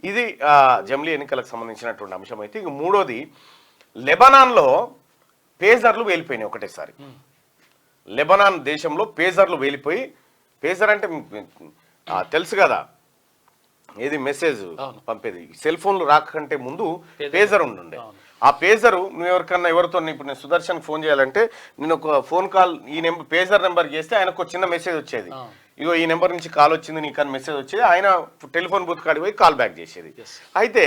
ఇది జమిలీ ఎన్నికలకు సంబంధించినటువంటి అంశం అయితే. ఇక మూడోది, లెబనాన్లో పేజర్లు వేలిపోయినాయి ఒకటేసారి. లెబనాన్ దేశంలో పేజర్లు వేలిపోయి, పేజర్ అంటే తెలుసు కదా, ఏది మెసేజ్ పంపేది, సెల్ ఫోన్లు రాకంటే ముందు పేజర్ ఉంటుండే. ఆ పేజరు నువ్వు ఎవరితో ఇప్పుడు నేను సుదర్శన్కి ఫోన్ చేయాలంటే నేను ఒక ఫోన్ కాల్ ఈ పేజర్ నెంబర్ చేస్తే ఆయనకు చిన్న మెసేజ్ వచ్చేది, ఇగో ఈ నెంబర్ నుంచి కాల్ వచ్చింది నీకు అని మెసేజ్ వచ్చేది. ఆయన టెలిఫోన్ బూత్ కాడికి పోయి కాల్ బ్యాక్ చేసేది. అయితే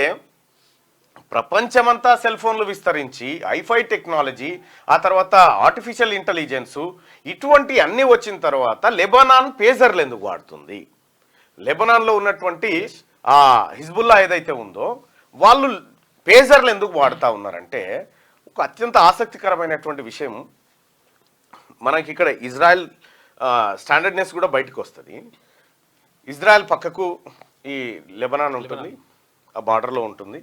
ప్రపంచమంతా సెల్ ఫోన్లు విస్తరించి ఐఫై టెక్నాలజీ, ఆ తర్వాత ఆర్టిఫిషియల్ ఇంటెలిజెన్స్, ఇటువంటి అన్నీ వచ్చిన తర్వాత లెబనాన్ పేజర్లు ఎందుకు వాడుతుంది? లెబనాన్లో ఉన్నటువంటి హిజ్బుల్లా ఏదైతే ఉందో వాళ్ళు పేజర్లు ఎందుకు వాడుతూ ఉన్నారంటే, ఒక అత్యంత ఆసక్తికరమైనటువంటి విషయం. మనకి ఇక్కడ ఇజ్రాయెల్ స్టాండర్డ్నెస్ కూడా బయటకు వస్తుంది. ఇజ్రాయెల్ పక్కకు ఈ లెబనాన్ ఉంటుంది, ఆ బార్డర్లో ఉంటుంది.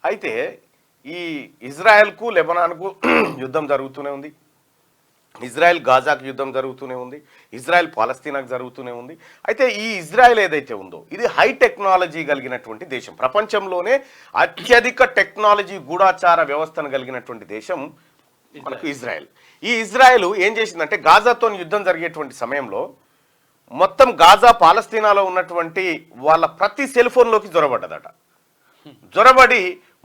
అయితే ఈ ఇజ్రాయెల్కు లెబనాన్కు యుద్ధం జరుగుతూనే ఉంది. ఇజ్రాయెల్ గాజాకు యుద్ధం జరుగుతూనే ఉంది. ఇజ్రాయెల్ పాలస్తీనాకు జరుగుతూనే ఉంది. అయితే ఈ ఇజ్రాయెల్ ఏదైతే ఉందో ఇది హై టెక్నాలజీ కలిగినటువంటి దేశం. ప్రపంచంలోనే అత్యధిక టెక్నాలజీ గూఢాచార వ్యవస్థను కలిగినటువంటి దేశం మనకు ఇజ్రాయెల్. ఈ ఇజ్రాయెల్ ఏం చేసిందంటే, గాజాతో యుద్ధం జరిగేటువంటి సమయంలో మొత్తం గాజా పాలస్తీనాలో ఉన్నటువంటి వాళ్ళ ప్రతి సెల్ ఫోన్లోకి జొరబడ్డదట. జొరబడి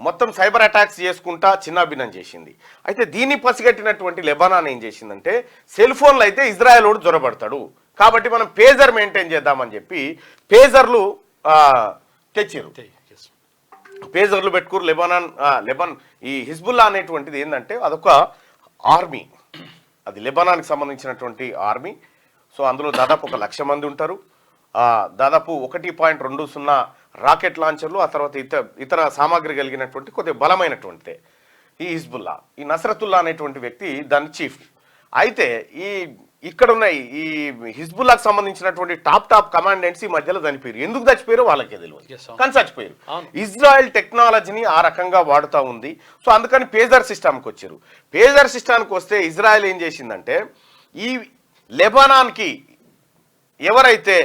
మొత్తం సైబర్ అటాక్స్ చేసుకుంటా చిన్నాభిన్నం చేసింది. అయితే దీన్ని పసిగట్టినటువంటి లెబనాన్ ఏం చేసిందంటే, సెల్ ఫోన్లు అయితే ఇజ్రాయెల్ వాడు జొరబడతాడు కాబట్టి మనం పేజర్ మెయింటైన్ చేద్దామని చెప్పి పేజర్లు తెచ్చిరు. పేజర్లు పెట్టుకురు. లెబనాన్ ఈ హిజ్బుల్లా అనేటువంటిది ఏంటంటే అదొక ఆర్మీ, అది లెబనాన్కి సంబంధించినటువంటి ఆర్మీ. సో అందులో దాదాపు 1,00,000 మంది ఉంటారు. దాదాపు 1.20 రాకెట్ లాంచర్లు, ఆ తర్వాత ఇతర సామాగ్రి కలిగినటువంటి కొద్దిగా బలమైనటువంటిదే ఈ హిజ్బుల్లా. ఈ నస్రతుల్లా అనేటువంటి వ్యక్తి దాని చీఫ్. అయితే ఇక్కడ ఉన్న ఈ హిజ్బుల్లాకు సంబంధించినటువంటి టాప్ కమాండెంట్స్ ఈ మధ్యలో చనిపోయారు. ఎందుకు చచ్చిపోయారో వాళ్ళకే తెలియదు, కానీ చచ్చిపోయారు. ఇజ్రాయెల్ టెక్నాలజీని ఆ రకంగా వాడుతూ ఉంది. సో అందుకని పేజర్ సిస్టమ్కి వచ్చారు. పేజర్ సిస్టమ్కి వస్తే ఇజ్రాయెల్ ఏం చేసిందంటే, ఈ లెబనాన్కి ఎవరైతే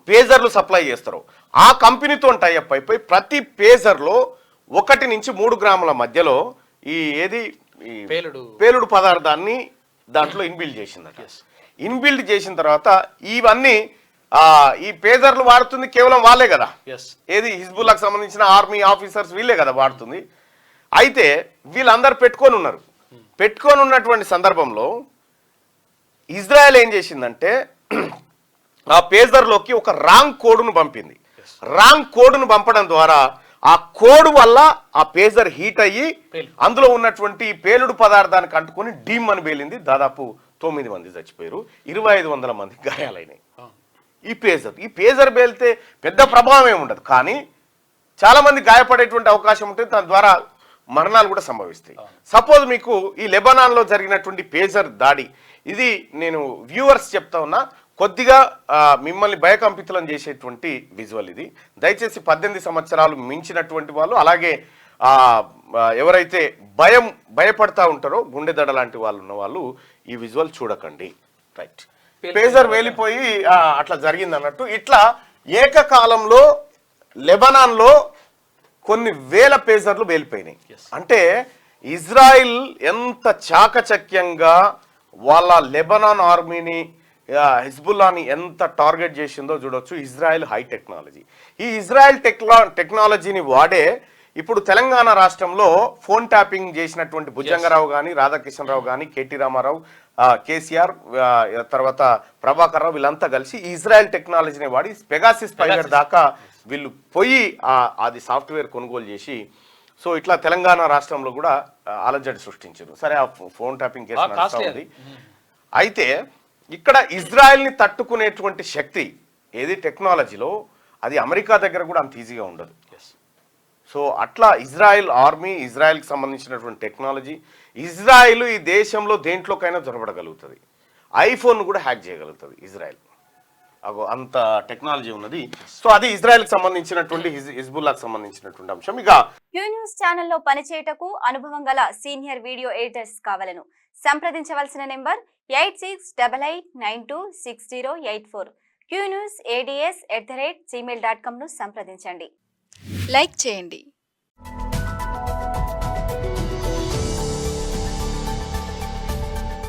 పేజర్లు సప్లై చేస్తారో ఆ కంపెనీతో టైఅప్ అయిపోయి ప్రతి పేజర్లో 1 నుంచి 3 గ్రాముల మధ్యలో ఈ పేలుడు పదార్థాన్ని దాంట్లో ఇన్బిల్డ్ చేసిందట. ఇన్బిల్డ్ చేసిన తర్వాత ఇవన్నీ ఈ పేజర్లు వాడుతుంది కేవలం వాళ్ళే కదా, ఏది హిజ్బుల్లాకు సంబంధించిన ఆర్మీ ఆఫీసర్స్ వీళ్ళే కదా వాడుతుంది. అయితే వీళ్ళందరూ పెట్టుకొని ఉన్నటువంటి సందర్భంలో ఇజ్రాయెల్ ఏం చేసిందంటే, ఆ పేజర్లోకి ఒక రాంగ్ కోడ్ను పంపింది. రాంగ్ కోడ్ను పంపడం ద్వారా ఆ కోడ్ వల్ల ఆ పేజర్ హీట్ అయ్యి అందులో ఉన్నటువంటి పేలుడు పదార్థానికి అంటుకొని డీమ్ అని పేలింది. దాదాపు 9 మంది చచ్చిపోయారు, 2,500 మంది గాయాలైనాయి. ఈ పేజర్ పేలితే పెద్ద ప్రభావం ఏమి ఉండదు, కానీ చాలా మంది గాయపడేటువంటి అవకాశం ఉంటుంది. దాని ద్వారా మరణాలు కూడా సంభవిస్తాయి. సపోజ్ మీకు ఈ లెబనాన్లో జరిగినటువంటి పేజర్ దాడి, ఇది నేను వ్యూవర్స్ చెప్తా ఉన్నా, కొద్దిగా మిమ్మల్ని భయకంపితులను చేసేటువంటి విజువల్ ఇది. దయచేసి 18 సంవత్సరాలు మించినటువంటి వాళ్ళు, అలాగే ఎవరైతే భయపడతా ఉంటారో గుండెదడ లాంటి వాళ్ళు ఉన్న వాళ్ళు ఈ విజువల్ చూడకండి. రైట్, పేజర్ వేలిపోయి అట్లా జరిగింది అన్నట్టు. ఇట్లా ఏకకాలంలో లెబనాన్లో కొన్ని వేల పేజర్లు వేలిపోయినాయి. అంటే ఇజ్రాయిల్ ఎంత చాకచక్యంగా వాళ్ళ లెబనాన్ ఆర్మీని, హిజ్బుల్లాని ఎంత టార్గెట్ చేసిందో చూడొచ్చు. ఇజ్రాయెల్ హై టెక్నాలజీ, ఈ ఇజ్రాయెల్ టెక్నాలజీని వాడే ఇప్పుడు తెలంగాణ రాష్ట్రంలో ఫోన్ ట్యాపింగ్ చేసినటువంటి భుజంగరావు కానీ, రాధాకిషన్ రావు కానీ, కేటీ రామారావు, కేసీఆర్, తర్వాత ప్రభాకర్ రావు, వీళ్ళంతా కలిసి ఇజ్రాయెల్ టెక్నాలజీని వాడి పెగాసిస్ పైలట్ దాకా వీళ్ళు పోయి అది సాఫ్ట్వేర్ కొనుగోలు చేసి, సో ఇట్లా తెలంగాణ రాష్ట్రంలో కూడా అలజడి సృష్టించారు. సరే, ఆ ఫోన్ ట్యాపింగ్ కేసు నడుస్తూ ఉంది. అయితే ఇక్కడ ఇజ్రాయెల్ని తట్టుకునేటువంటి శక్తి ఏది టెక్నాలజీలో, అది అమెరికా దగ్గర కూడా అంత ఈజీగా ఉండదు. సో అట్లా ఇజ్రాయెల్ ఆర్మీ, ఇజ్రాయెల్కి సంబంధించినటువంటి టెక్నాలజీ, ఇజ్రాయెల్ ఈ దేశంలో దేంట్లోకైనా జొరబడగలుగుతుంది. ఐఫోన్ కూడా హ్యాక్ చేయగలుగుతుంది ఇజ్రాయెల్, అంత టెక్నాలజీ ఉన్నది. సో అది ఇజ్రాయెల్కి సంబంధించినటువంటి హిజ్బుల్లాకు సంబంధించినటువంటి అంశం. ఇక క్యూ న్యూస్ ఛానల్లో పనిచేయటకు అనుభవం గల సీనియర్ వీడియో ఎడిటర్స్ కావాలను సంప్రదించవలసిన నెంబర్ 8688926084. qnewsads@gmail.com ను సంప్రదించండి. లైక్ చేయండి.